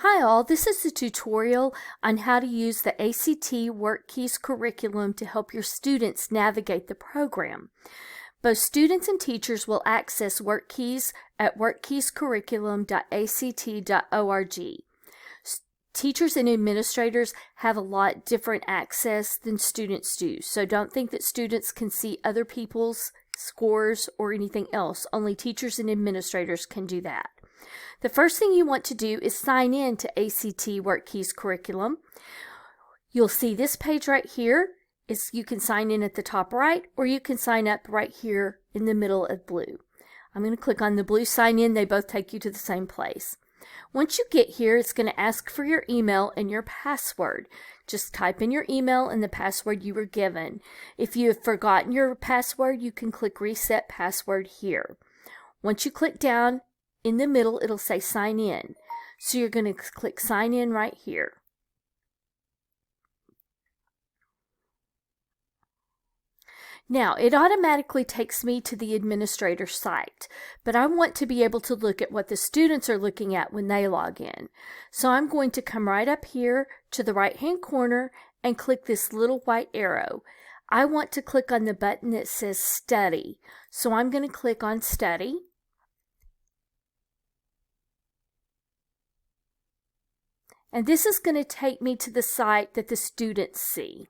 Hi all, this is a tutorial on how to use the ACT Workkeys curriculum to help your students navigate the program. Both students and teachers will access Workkeys at workkeyscurriculum.act.org. Teachers and administrators have a lot different access than students do, so don't think that students can see other people's scores or anything else. Only teachers and administrators can do that. The first thing you want to do is sign in to ACT Workkeys curriculum. You'll see this page right here. You can sign in at the top right, or you can sign up right here in the middle of blue. I'm going to click on the blue sign in. They both take you to the same place. Once you get here, it's going to ask for your email and your password. Just type in your email and the password you were given. If you have forgotten your password, you can click Reset Password here. Once you click down in the middle, it'll say Sign In. So you're going to click Sign In right here. Now, it automatically takes me to the administrator site, but I want to be able to look at what the students are looking at when they log in. So I'm going to come right up here to the right-hand corner and click this little white arrow. I want to click on the button that says Study. So I'm going to click on Study. And this is going to take me to the site that the students see.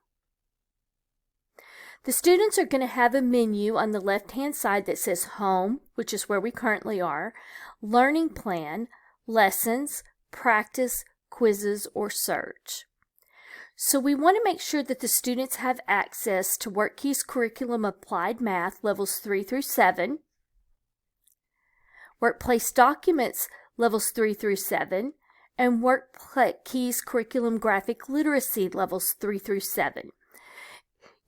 The students are going to have a menu on the left-hand side that says Home, which is where we currently are, Learning Plan, Lessons, Practice, Quizzes, or Search. So we want to make sure that the students have access to Workkeys Curriculum Applied Math Levels 3 through 7, Workplace Documents Levels 3 through 7, and Workkeys Curriculum Graphic Literacy Levels 3 through 7.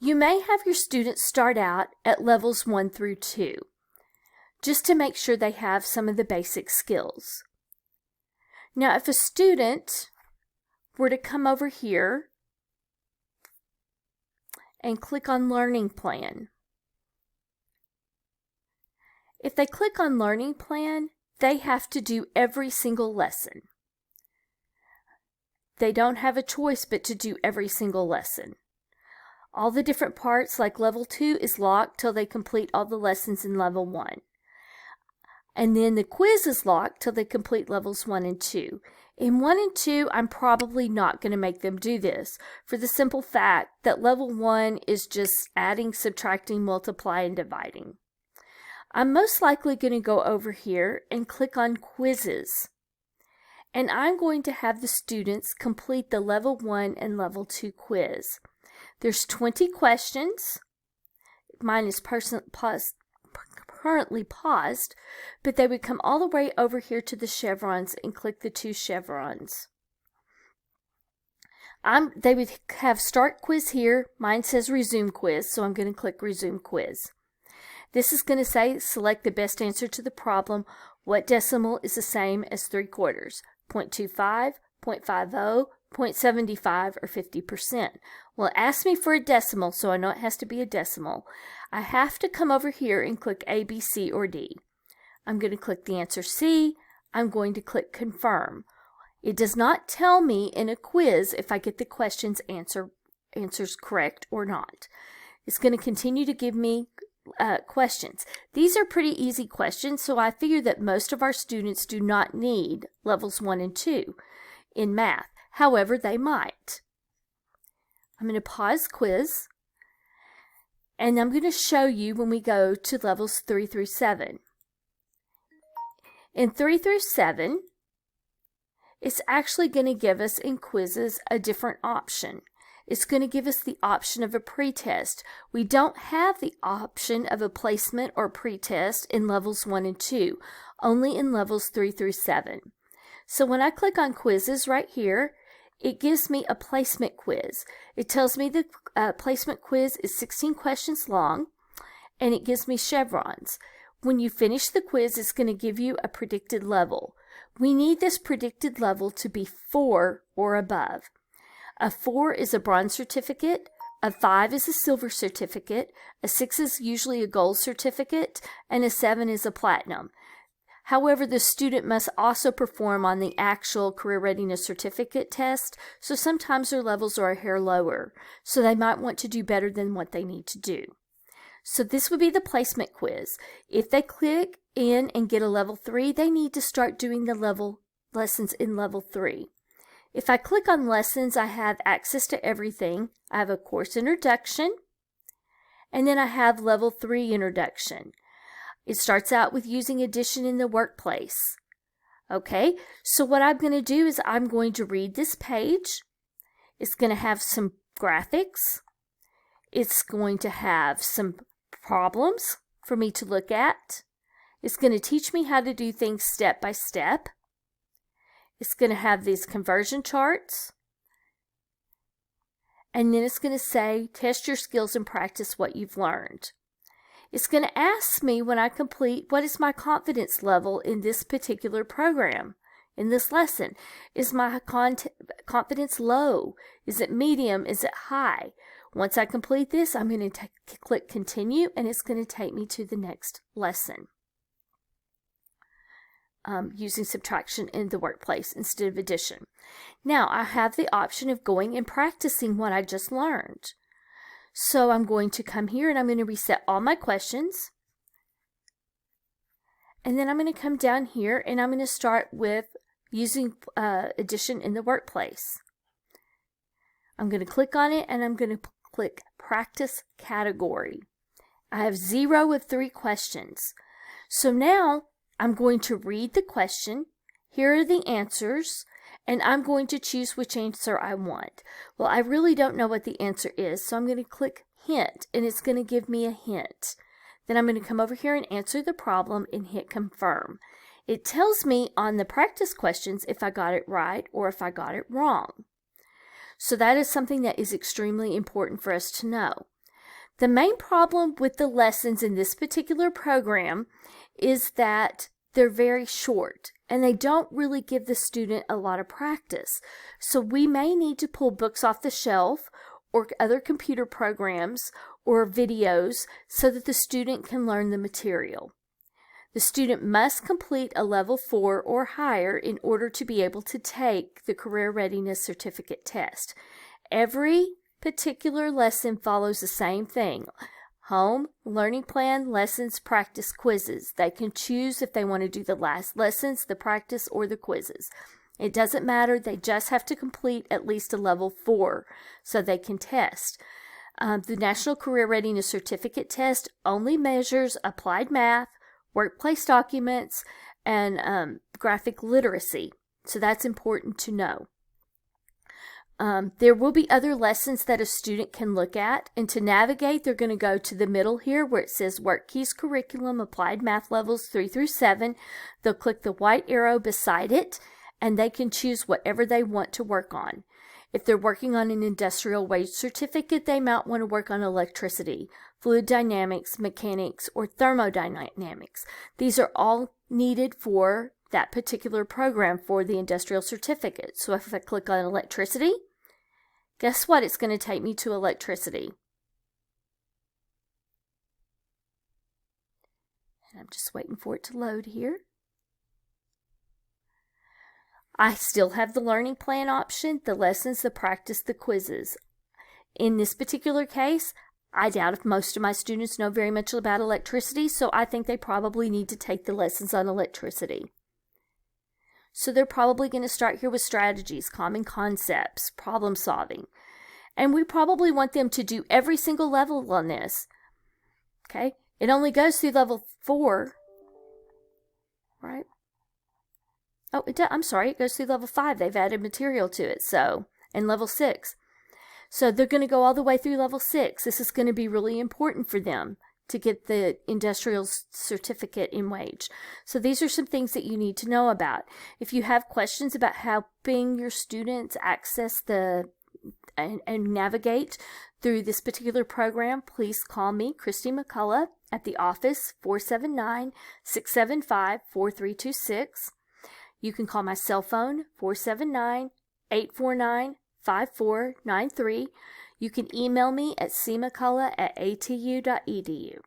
You may have your students start out at levels 1 through 2, just to make sure they have some of the basic skills. Now, if a student were to come over here and click on Learning Plan, if they click on Learning Plan, they have to do every single lesson. They don't have a choice but to do every single lesson. All the different parts, like level 2, is locked till they complete all the lessons in level 1. And then the quiz is locked till they complete levels 1 and 2. In 1 and 2, I'm probably not going to make them do this, for the simple fact that level 1 is just adding, subtracting, multiplying, and dividing. I'm most likely going to go over here and click on Quizzes. And I'm going to have the students complete the level 1 and level 2 quiz. There's 20 questions. Mine is currently paused, but they would come all the way over here to the chevrons and click the 2 chevrons. They would have Start Quiz here. Mine says Resume Quiz, so I'm going to click Resume Quiz. This is going to say select the best answer to the problem. What decimal is the same as 3/4? 0.25, 0.50, 0.75, or 50%. Well, it asked me for a decimal, so I know it has to be a decimal. I have to come over here and click A, B, C, or D. I'm going to click the answer C. I'm going to click Confirm. It does not tell me in a quiz if I get the question's answers correct or not. It's going to continue to give me questions. These are pretty easy questions, so I figure that most of our students do not need levels 1 and 2 in math. However, they might. I'm going to pause quiz, and I'm going to show you when we go to levels 3 through 7. In 3 through 7, it's actually going to give us in quizzes a different option. It's going to give us the option of a pretest. We don't have the option of a placement or pretest in levels 1 and 2, only in levels 3 through 7. So when I click on quizzes right here, it gives me a placement quiz. It tells me the placement quiz is 16 questions long, and it gives me chevrons. When you finish the quiz, it's going to give you a predicted level. We need this predicted level to be 4 or above. A 4 is a bronze certificate, a 5 is a silver certificate, a 6 is usually a gold certificate, and a 7 is a platinum. However, the student must also perform on the actual Career Readiness Certificate test, so sometimes their levels are a hair lower, so they might want to do better than what they need to do. So this would be the placement quiz. If they click in and get a level 3, they need to start doing the lessons in level 3. If I click on lessons, I have access to everything. I have a course introduction, and then I have level 3 introduction. It starts out with using addition in the workplace. Okay, so what I'm going to do is I'm going to read this page. It's going to have some graphics. It's going to have some problems for me to look at. It's going to teach me how to do things step by step. It's going to have these conversion charts. And then it's going to say, test your skills and practice what you've learned. It's going to ask me when I complete, what is my confidence level in this particular program, in this lesson? Is my confidence low? Is it medium? Is it high? Once I complete this, I'm going to click continue, and it's going to take me to the next lesson. Using subtraction in the workplace instead of addition. Now I have the option of going and practicing what I just learned. So I'm going to come here and I'm going to reset all my questions. And then I'm going to come down here and I'm going to start with using addition in the workplace. I'm going to click on it and I'm going to click practice category. I have 0 of 3 questions. So now I'm going to read the question. Here are the answers, and I'm going to choose which answer I want. Well, I really don't know what the answer is, so I'm going to click hint, and it's going to give me a hint. Then I'm going to come over here and answer the problem and hit confirm. It tells me on the practice questions if I got it right or if I got it wrong. So that is something that is extremely important for us to know. The main problem with the lessons in this particular program is that they're very short and they don't really give the student a lot of practice. So we may need to pull books off the shelf or other computer programs or videos so that the student can learn the material. The student must complete a level 4 or higher in order to be able to take the Career Readiness Certificate test. Every particular lesson follows the same thing. Home, learning plan, lessons, practice, quizzes. They can choose if they want to do the last lessons, the practice, or the quizzes. It doesn't matter. They just have to complete at least a level 4 so they can test. The National Career Readiness Certificate test only measures applied math, workplace documents, and graphic literacy. So that's important to know. There will be other lessons that a student can look at, and to navigate, they're going to go to the middle here where it says Workkeys Curriculum Applied Math Levels 3 through 7. They'll click the white arrow beside it, and they can choose whatever they want to work on. If they're working on an industrial wage certificate, they might want to work on electricity, fluid dynamics, mechanics, or thermodynamics. These are all needed for that particular program for the industrial certificate. So if I click on electricity, guess what? It's going to take me to electricity. And I'm just waiting for it to load here. I still have the learning plan option, the lessons, the practice, the quizzes. In this particular case, I doubt if most of my students know very much about electricity, so I think they probably need to take the lessons on electricity. So they're probably going to start here with strategies, common concepts, problem solving. And we probably want them to do every single level on this. Okay? It only goes through level 4, right? Oh, I'm sorry, it goes through level 5. They've added material to it, so, and level 6. So they're going to go all the way through level 6. This is going to be really important for them to get the industrial certificate in wage. So these are some things that you need to know about. If you have questions about helping your students access and navigate through this particular program, please call me, Christy McCullough, at the office, 479-675-4326. You can call my cell phone, 479-849-5493. You can email me at cmccullough@atu.edu.